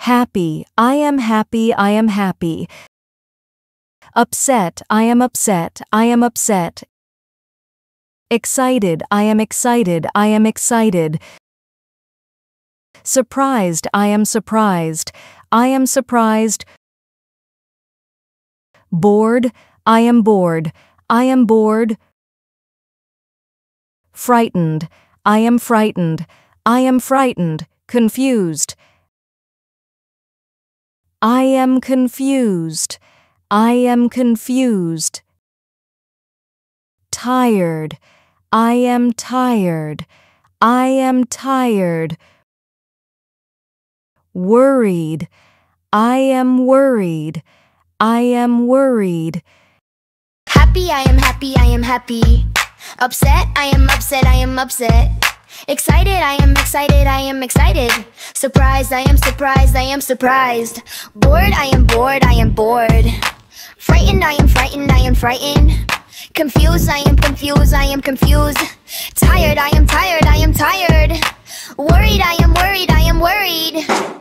Happy, I am happy, I am happy. Upset, I am upset, I am upset. Excited, I am excited, I am excited. Surprised, I am surprised, I am surprised. Bored, I am bored, I am bored. Frightened, I am frightened, I am frightened. Confused, I am confused, I am confused. Tired, I am tired, I am tired. Worried, I am worried, I am worried. Happy, I am happy, I am happy. Upset, I am upset, I am upset. Excited, I am excited, I am excited. Surprised, I am surprised, I am surprised. Bored, I am bored, I am bored. Frightened, I am frightened, I am frightened. Confused, I am confused, I am confused. Tired, I am tired, I am tired. Worried, I am worried, I am worried.